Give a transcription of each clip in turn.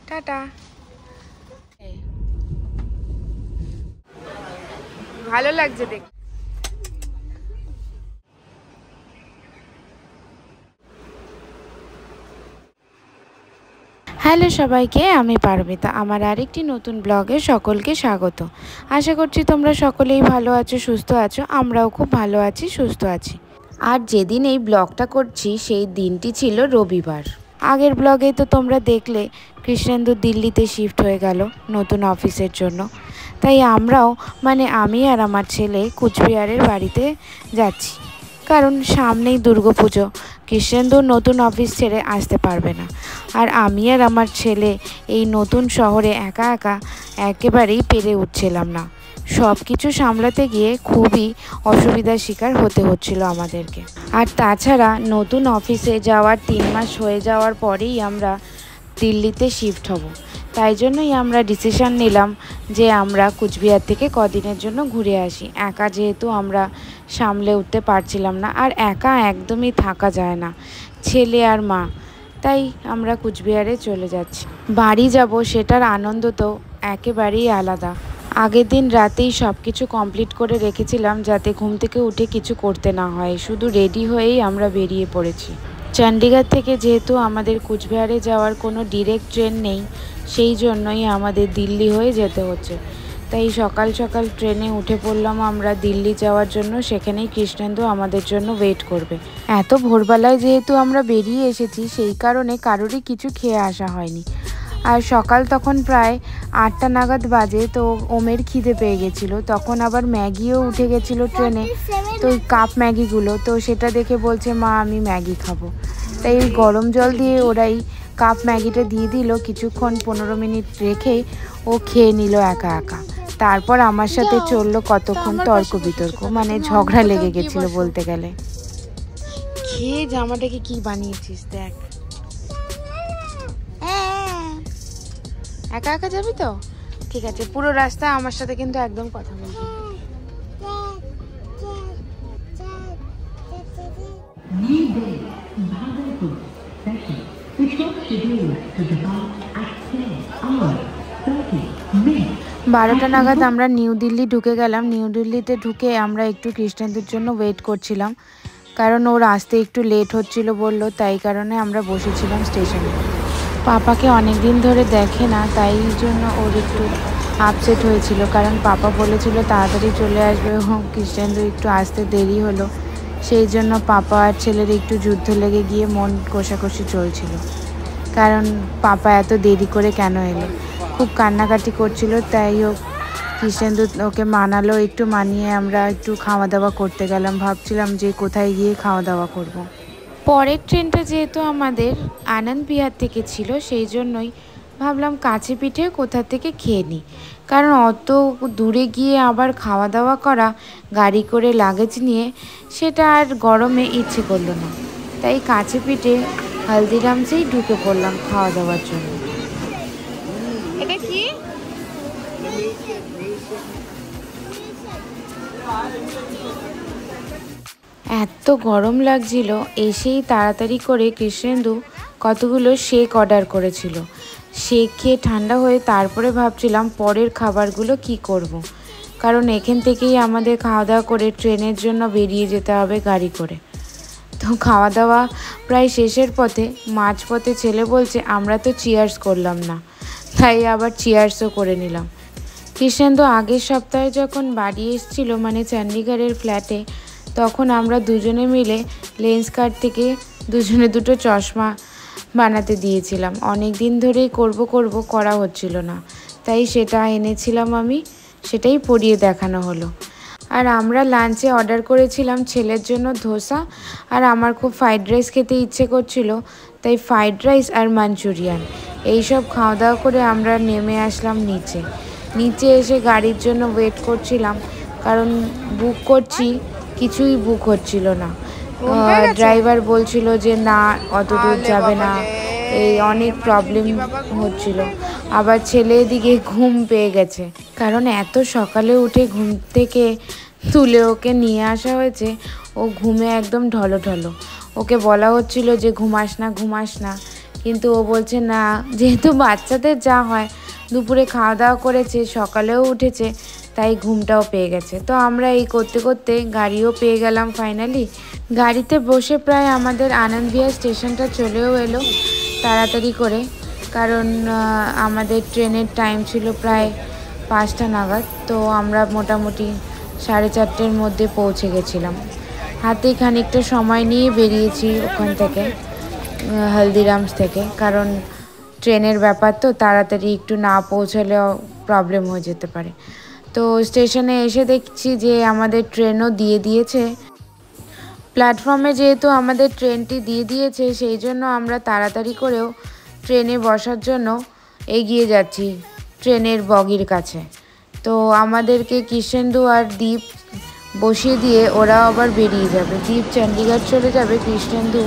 Tata. ভালো লাগছে দেখ। হ্যালো সবাইকে, আমি পারমিতা। আমার আরেকটি নতুন ব্লগে সকলকে স্বাগত। আশা করছি তোমরা সকলেই ভালো আছো, সুস্থ আছো। আমরাও খুব ভালো আছি, সুস্থ আছি। আর যেদিন এই ব্লগটা করছি সেই দিনটি ছিল রবিবার। আগের ব্লগেই তো তোমরা দেখলে কৃষ্ণেন্দু দিল্লিতে শিফট হয়ে গেল নতুন অফিসের জন্য। তাই আমরাও আমি আর আমার ছেলে কুচবিহারের বাড়িতে যাচ্ছি, কারণ সামনেই দুর্গাপুজো। কৃষ্ণেন্দুর নতুন অফিস ছেড়ে আসতে পারবে না, আর আমি আর আমার ছেলে এই নতুন শহরে একা একা একেবারেই পেরে উঠছিলাম না। সব কিছু সামলাতে গিয়ে খুবই অসুবিধার শিকার হতে হচ্ছিল আমাদেরকে। আর তাছাড়া নতুন অফিসে যাওয়ার 3 মাস হয়ে যাওয়ার পরেই আমরা দিল্লিতে শিফট হব। তাই জন্যই আমরা ডিসিশন নিলাম যে আমরা কুচবিহার থেকে কদিনের জন্য ঘুরে আসি। একা যেহেতু আমরা সামলে উঠতে পারছিলাম না, আর একা একদমই থাকা যায় না, ছেলে আর মা। তাই আমরা কুচবিহারে চলে যাচ্ছি। বাড়ি যাব সেটার আনন্দ তো একেবারেই আলাদা। আগের দিন রাতেই সব কিছু কমপ্লিট করে রেখেছিলাম যাতে ঘুম থেকে উঠে কিছু করতে না হয়। শুধু রেডি হয়েই আমরা বেরিয়ে পড়েছি। চণ্ডীগড় থেকে যেহেতু আমাদের কুচবিহারে যাওয়ার কোনো ডিরেক্ট ট্রেন নেই, সেই জন্যই আমাদের দিল্লি হয়ে যেতে হচ্ছে। তাই সকাল সকাল ট্রেনে উঠে পড়লাম আমরা দিল্লি যাওয়ার জন্য। সেখানেই কৃষ্ণেন্দু আমাদের জন্য ওয়েট করবে। এত ভোরবেলায় যেহেতু আমরা বেরিয়ে এসেছি, সেই কারণে কারোরই কিছু খেয়ে আসা হয়নি। আর সকাল তখন প্রায় 8টা নাগাদ বাজে, তো ওমের খিদে পেয়ে গেছিলো। তখন আবার ম্যাগিও উঠে গেছিলো ট্রেনে, তো ওই কাপ ম্যাগিগুলো, তো সেটা দেখে বলছে মা আমি ম্যাগি খাবো। তাই ওই গরম জল দিয়ে ওরাই কাপ ম্যাগিটা দিয়ে দিল। কিছুক্ষণ 15 মিনিট রেখে ও খেয়ে নিল একা একা। তারপর আমার সাথে চললো কতক্ষণ তর্ক বিতর্ক, ঝগড়া লেগে গেছিলো বলতে গেলে। খেয়ে জামাটাকে কি বানিয়েছিস দেখ। একা একা যাবি তো? ঠিক আছে, পুরো রাস্তা আমার সাথে কিন্তু একদম কথা বলবি। বারোটা নাগাদ আমরা নিউ দিল্লি ঢুকে গেলাম। নিউ দিল্লিতে ঢুকে আমরা একটু কৃষ্ণেন্দুর জন্য ওয়েট করছিলাম, কারণ ওর আসতে একটু লেট হচ্ছিল বললো, তাই কারণে আমরা বসেছিলাম স্টেশনে। পাপাকে অনেক দিন ধরে দেখে না, তাই জন্য ওর একটু আপসেট হয়েছিল, কারণ পাপা বলেছিল তাড়াতাড়ি চলে আসবে। কৃষ্ণেন্দু একটু আসতে দেরি হলো, সেই জন্য পাপা আর ছেলের একটু যুদ্ধ লেগে গিয়ে মন কষাকষি চলছিল, কারণ পাপা এত দেরি করে কেন এলো। খুব কান্নাকাটি করছিল, তাই ও কৃষ্ণেন্দু ওকে মানালো। একটু মানিয়ে আমরা একটু খাওয়া দাওয়া করতে গেলাম। ভাবছিলাম যে কোথায় গিয়ে খাওয়া দাওয়া করব। পরের ট্রেনটা যেহেতু আমাদের আনন্দ বিহার থেকে ছিল, সেই জন্যই ভাবলাম কাছে পিঠে কোথা থেকে খেয়ে নিই, কারণ অত দূরে গিয়ে আবার খাওয়া দাওয়া করা গাড়ি করে লাগেজ নিয়ে, সেটা আর গরমে ইচ্ছে করলো না। তাই কাছে পিঠে হালদিরামসেই ঢুকে পড়লাম খাওয়া দাওয়ার জন্য। এটা কি? এত গরম লাগছিল, এসেই তাড়াতাড়ি করে কৃষ্ণেন্দু কতগুলো শেক অর্ডার করেছিল। শেক খেয়ে ঠান্ডা হয়ে তারপরে ভাবছিলাম পরের খাবারগুলো কি করব। কারণ এখান থেকেই আমাদের খাওয়া দাওয়া করে ট্রেনের জন্য বেরিয়ে যেতে হবে গাড়ি করে। তো খাওয়া দাওয়া প্রায় শেষের পথে, মাঝপথে ছেলে বলছে আমরা তো চিয়ার্স করলাম না, তাই আবার চিয়ার্সও করে নিলাম। কৃষ্ণেন্দু আগের সপ্তাহে যখন বাড়ি এসেছিল, চণ্ডীগড়ের ফ্ল্যাটে, তখন আমরা দুজনে মিলে লেন্স কার্ট থেকে দুজনে দুটো চশমা বানাতে দিয়েছিলাম। অনেক দিন ধরেই করা হচ্ছিল না, তাই সেটা এনেছিলাম আমি, সেটাই পরিয়ে দেখানো হলো। আর আমরা লাঞ্চে অর্ডার করেছিলাম ছেলের জন্য ধোসা, আর আমার খুব ফ্রাইড রাইস খেতে ইচ্ছে করছিল, তাই ফ্রাইড রাইস আর মাঞ্চুরিয়ান এইসব খাওয়া দাওয়া করে আমরা নেমে আসলাম নিচে এসে গাড়ির জন্য ওয়েট করছিলাম, কারণ বুক করছি কিছুই বুক হচ্ছিল না। ড্রাইভার বলছিল যে না অত দূর যাবে না, এই অনেক প্রবলেম হচ্ছিল। আবার ছেলে এদিকে ঘুম পেয়ে গেছে, কারণ এত সকালে উঠে ঘুম থেকে তুলে ওকে নিয়ে আসা হয়েছে। ও ঘুমে একদম ঢলো। ওকে বলা হচ্ছিল যে ঘুমাস না, কিন্তু ও বলছে না, যেহেতু বাচ্চাদের যা হয়, দুপুরে খাওয়া দাওয়া করেছে, সকালেও উঠেছে, তাই ঘুমটাও পেয়ে গেছে। তো আমরা এই করতে করতে গাড়িও পেয়ে গেলাম ফাইনালি। গাড়িতে বসে প্রায় আমাদের আনন্দ বিহার স্টেশনটা চলেও এলো তাড়াতাড়ি করে, কারণ আমাদের ট্রেনের টাইম ছিল প্রায় 5টা নাগাদ। তো আমরা মোটামুটি 4:30-এর মধ্যে পৌঁছে গেছিলাম। হাতে খানিকটা সময় নিয়ে বেরিয়েছি ওখান থেকে, হলদিরামস থেকে, কারণ ট্রেনের ব্যাপার তো, তাড়াতাড়ি একটু না পৌঁছালেও প্রবলেম হয়ে যেতে পারে। তো স্টেশনে এসে দেখছি যে আমাদের ট্রেনও দিয়ে দিয়েছে। প্ল্যাটফর্মে যেহেতু আমাদের ট্রেনটি দিয়ে দিয়েছে, সেই জন্য আমরা তাড়াতাড়ি করেও ট্রেনে বসার জন্য এগিয়ে যাচ্ছি ট্রেনের বগির কাছে। তো আমাদেরকে কৃষ্ণেন্দু আর দীপ বসিয়ে দিয়ে ওরা আবার বেরিয়ে যাবে। দীপ চণ্ডীগড় চলে যাবে, কৃষ্ণেন্দু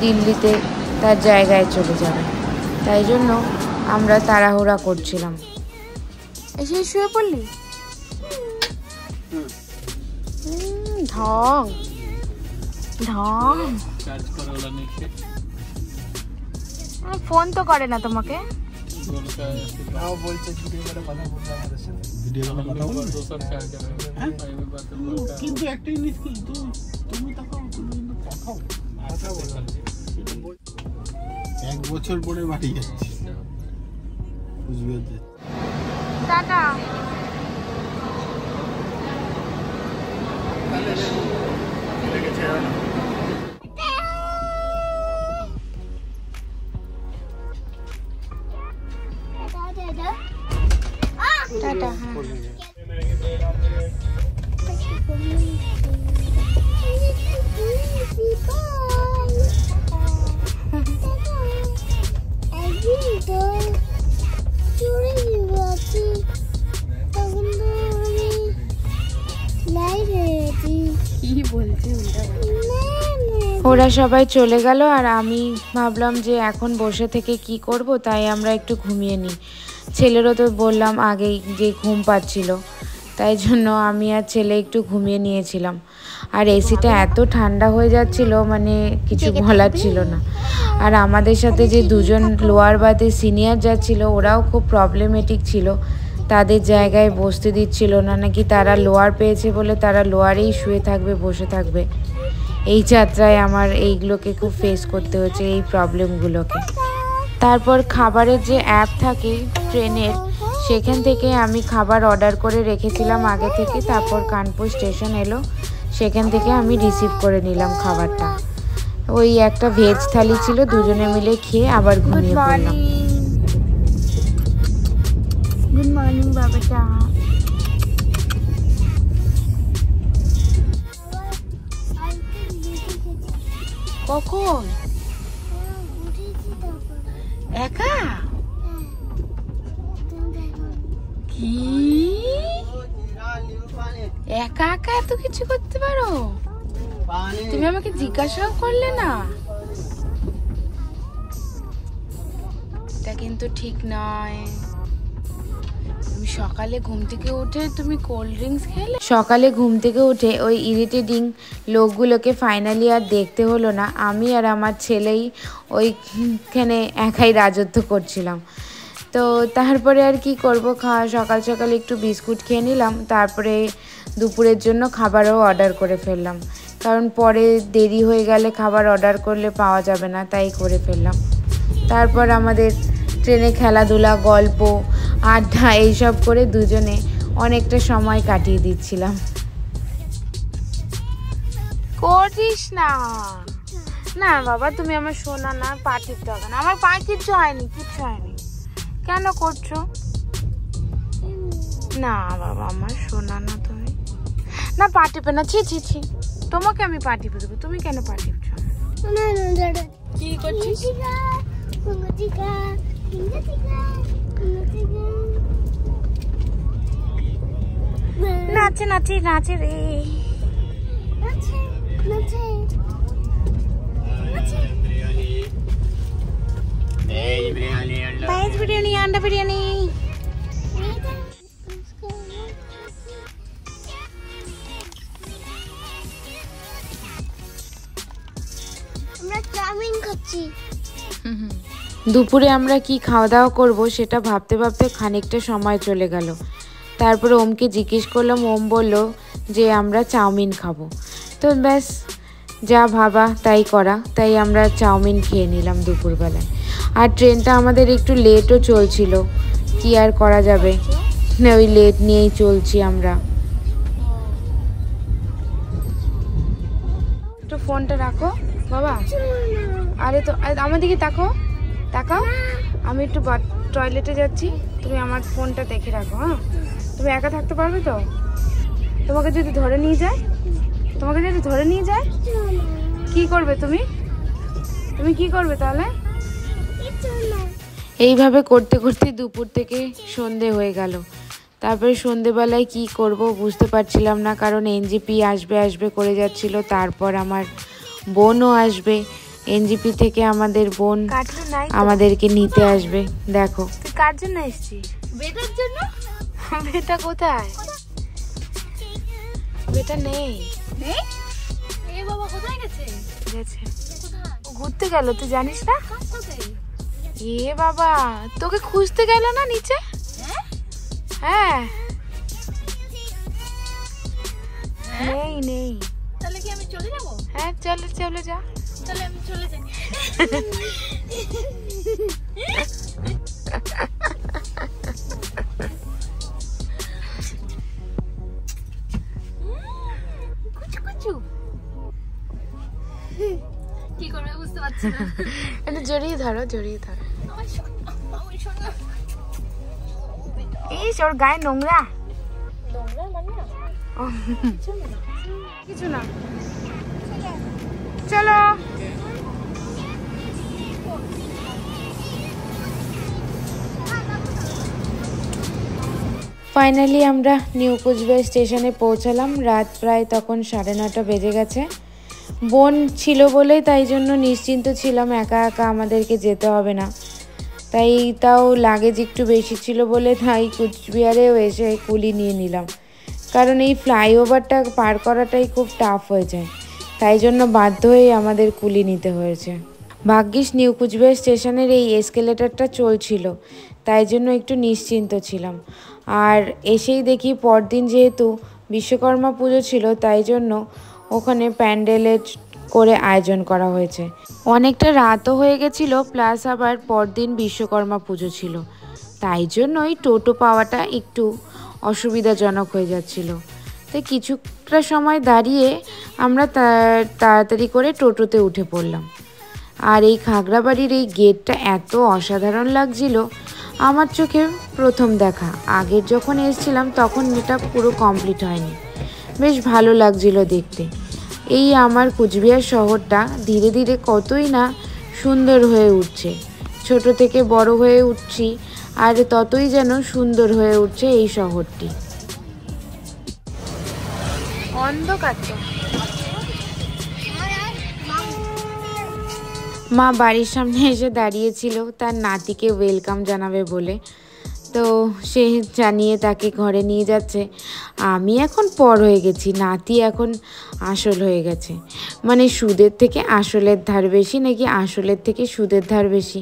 দিল্লিতে তার জায়গায় চলে যাবে। তাই জন্য আমরা তাড়াহুড়া করছিলাম। এসে শুয়ে পড়লি? ঢং ঢং, ফোন তো করে না তোমাকে। কিন্তু একটা জিনিস তুমি 1 বছর পরে বাড়ি যাচ্ছি, বুঝবে। টাটা। টাটা। ওরা সবাই চলে গেল আর আমি ভাবলাম যে এখন বসে থেকে কি করব, তাই আমরা একটু ঘুমিয়ে নিই। ছেলেরও তো বললাম আগেই যে ঘুম পাচ্ছিল, তাই জন্য আমি আর ছেলে একটু ঘুমিয়ে নিয়েছিলাম। আর এসিটা এত ঠান্ডা হয়ে যাচ্ছিল, মানে কিছু বলার ছিল না। আর আমাদের সাথে যে দুজন লোয়ার বাদে সিনিয়র যাচ্ছিল, ওরাও খুব প্রবলেমেটিক ছিল, তাদের জায়গায় বসতে দিচ্ছিল না, নাকি তারা লোয়ার পেয়েছে বলে তারা লোয়ারেই শুয়ে থাকবে, বসে থাকবে। এই যাত্রায় আমার এইগুলোকে খুব ফেস করতে হচ্ছে, এই প্রবলেমগুলোকে। তারপর খাবারের যে অ্যাপ থাকে ট্রেনের, সেখান থেকে আমি খাবার অর্ডার করে রেখেছিলাম আগে থেকে। তারপর কানপুর স্টেশন এলো, সেখান থেকে আমি রিসিভ করে নিলাম খাবারটা। ওই একটা ভেজ থালি ছিল, দুজনে মিলে খেয়ে আবার ঘুমিয়ে পড়লাম। গুড মর্নিং বাবাটা। কখন? একা? কি একা একা এত কিছু করতে পারো? তুমি আমাকে জিজ্ঞাসাও করলে না। এটা কিন্তু ঠিক নয়। তুমি সকালে ঘুম থেকে উঠে তুমি কোল্ড ড্রিঙ্কস খেলে। সকালে ঘুম থেকে উঠে ওই ইরিটেটিং লোকগুলোকে ফাইনালি আর দেখতে হলো না। আমি আর আমার ছেলেই ওইখানে একাই রাজত্ব করছিলাম। তো তারপরে আর কি করব, সকাল সকাল একটু বিস্কুট খেয়ে নিলাম। তারপরে দুপুরের জন্য খাবারও অর্ডার করে ফেললাম, কারণ পরে দেরি হয়ে গেলে খাবার অর্ডার করলে পাওয়া যাবে না, তাই করে ফেললাম। তারপর আমাদের ট্রেনে খেলাধুলা, গল্প, আড্ডা এইসব করে দুজনে অনেকটা সময় কাটিয়ে দিচ্ছিলাম। করিস না না বাবা, তুমি আমার শোনা না, পা টিপতে হবে না। আমার পা কিচ্ছু হয়নি, কিচ্ছু হয়নি। কেন করছো না বাবা, আমার শোনা না, তুমি না পা টিপে না। ছি ছি ছি, তোমাকে আমি পা টিপে দেবো, তুমি কেন পা টিপছো? কি করছিস? নাচে নাচে নাচে রে, ভেজ বিরিয়ানি, আন্ডা বিরিয়ানি। আমরা চাউমিন খাচ্ছি। দুপুরে আমরা কি খাওয়া দাওয়া করবো সেটা ভাবতে ভাবতে খানিকটা সময় চলে গেল। তারপরে ওমকে জিজ্ঞেস করলাম, ওম বলল যে আমরা চাউমিন খাবো। তো ব্যাস, যা ভাবা তাই করা, তাই আমরা চাউমিন খেয়ে নিলাম দুপুরবেলায়। আর ট্রেনটা আমাদের একটু লেটও চলছিল, কি আর করা যাবে, ওই লেট নিয়েই চলছি আমরা। একটু ফোনটা রাখো বাবা। আরে তো আমার দিকে তাকাও, তাকাও। আমি একটু টয়লেটে যাচ্ছি, তুমি আমার ফোনটা দেখে রাখো। হ্যাঁ, তুমি একা থাকতে পারবে তো? তোমাকে যদি ধরে নিয়ে যায়, তোমাকে যদি ধরে নিয়ে যায় কি করবে তুমি? তুমি কি করবে তাহলে? এইভাবে করতে করতে দুপুর থেকে সন্ধে হয়ে গেল। তারপরে সন্ধেবেলায় কি করব বুঝতে পারছিলাম না, কারণ এনজিপি আসবে আসবে করে যাচ্ছিল। তারপর আমার বোনও আসবে, এনজিপি থেকে আমাদের বোন আমাদেরকে নিতে আসবে। দেখো তুই কার জন্য এসেছিস? বেটার জন্য। বেটা কোথায়? বেটা নেই। এ বাবা কোথায় গেছে? গেছে ঘুরতে গেল, তুই জানিস না? এ বাবা, তোকে খুঁজতে গেল না নিচে? হ্যাঁ, নেই নেই। তাহলে কি আমি চলে যাব? হ্যাঁ চলে চলে যা। তাহলে আমি চলে যাই। কি করবে বুঝতে পারছি না। এটা জড়িয়ে ধরো, জড়িয়ে ধরো। এই ওর গায়ে নোংরা। কিছু না, চলো। ফাইনালি আমরা নিউ কুচবিহার স্টেশনে পৌঁছালাম। রাত প্রায় তখন 9:30 বেজে গেছে। বোন ছিল বলেই তাই জন্য নিশ্চিন্ত ছিলাম, একা একা আমাদেরকে যেতে হবে না। তাই তাও লাগেজ একটু বেশি ছিল বলে তাই কুচবিহারেও এসে কুলি নিয়ে নিলাম, কারণ এই ফ্লাইওভারটা পার করাটাই খুব টাফ হয়ে যায়। তাই জন্য বাধ্য হয়ে আমাদের কুলি নিতে হয়েছে। ভাগ্যিস নিউ কুচবিহার স্টেশনের এই এসকেলেটারটা চলছিল, তাই জন্য একটু নিশ্চিন্ত ছিলাম। আর এসেই দেখি পরদিন যেহেতু বিশ্বকর্মা পুজো ছিল, তাই জন্য ওখানে প্যান্ডেলের করে আয়োজন করা হয়েছে। অনেকটা রাতও হয়ে গেছিলো, প্লাস আবার পরদিন বিশ্বকর্মা পুজো ছিল, তাই জন্যই টোটো পাওয়াটা একটু অসুবিধাজনক হয়ে যাচ্ছিল। তাই কিছুটা সময় দাঁড়িয়ে আমরা তাড়াতাড়ি করে টোটোতে উঠে পড়লাম। আর এই খাগড়াবাড়ির এই গেটটা এত অসাধারণ লাগছিল আমার চোখে প্রথম দেখা। আগের যখন এসেছিলাম তখন এটা পুরো কমপ্লিট হয়নি, বেশ ভালো লাগছিল দেখতে। এই আমার কুচবিহার শহরটা ধীরে ধীরে কতই না সুন্দর হয়ে উঠছে, ছোট থেকে বড় হয়ে উঠছি, আর ততই যেন সুন্দর হয়ে উঠছে এই শহরটি। অন্ধকার তো। মা বাড়ির সামনে এসে দাঁড়িয়েছিল তার নাতিকে ওয়েলকাম জানাবে বলে, তো সে জানিয়ে তাকে ঘরে নিয়ে যাচ্ছে। আমি এখন পর হয়ে গেছি, নাতি এখন আসল হয়ে গেছে। মানে সুদের থেকে আসলের ধার বেশি, নাকি আসলের থেকে সুদের ধার বেশি,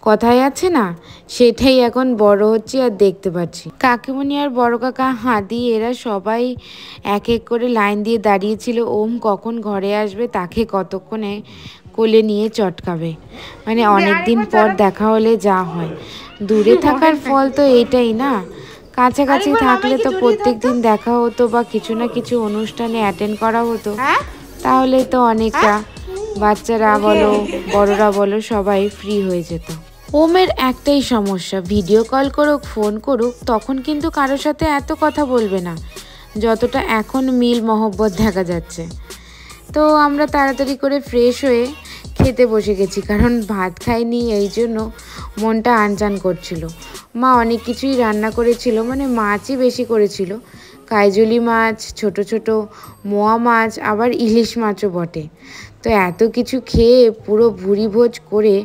কথায় আছে না, সেটাই এখন বড় হচ্ছে আর দেখতে পাচ্ছি। কাকিমণি আর বড় কাকা, হাদি, এরা সবাই এক এক করে লাইন দিয়ে দাঁড়িয়েছিল ওম কখন ঘরে আসবে, তাকে কতক্ষণে কোলে নিয়ে চটকাবে। মানে অনেক দিন পর দেখা হলে যা হয়। দূরে থাকার ফল তো এইটাই না, কাছাকাছি থাকলে তো প্রত্যেক দিন দেখা হতো বা কিছু না কিছু অনুষ্ঠানে অ্যাটেন্ড করা হতো, তাহলে তো অনেকটা বাচ্চারা বলো বড়রা বলো সবাই ফ্রি হয়ে যেত। ওমের একটাই সমস্যা, ভিডিও কল করুক ফোন করুক তখন কিন্তু কারোর সাথে এত কথা বলবে না যতটা এখন মিল মহব্বত দেখা যাচ্ছে। তো আমরা তাড়াতাড়ি করে ফ্রেশ হয়ে খেতে বসে গেছি, কারণ ভাত খাইনি, এই জন্য মনটা আনচান করছিল। মা অনেক কিছুই রান্না করেছিল, মানে মাছই বেশি করেছিল, কাইজলি মাছ, ছোট ছোট মোয়া মাছ, আবার ইলিশ মাছও বটে। তো এত কিছু খেয়ে পুরো ভুরি ভোজ করে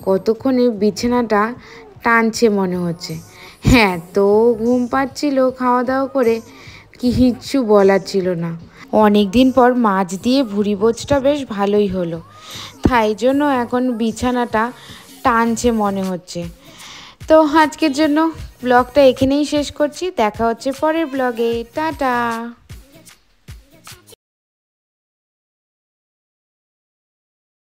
কতক্ষণে বিছানাটা টানছে মনে হচ্ছে। হ্যাঁ, তো ঘুম পাচ্ছিল খাওয়া দাওয়া করে, কিচ্ছু বলার ছিল না। অনেক দিন পর মাছ দিয়ে ভুরি ভোজটা বেশ ভালোই হলো, তাই জন্য এখন বিছানাটা টানছে মনে হচ্ছে। তো আজকের জন্য ব্লগটা এখানেই শেষ করছি, দেখা হচ্ছে পরের ব্লগে, টাটা।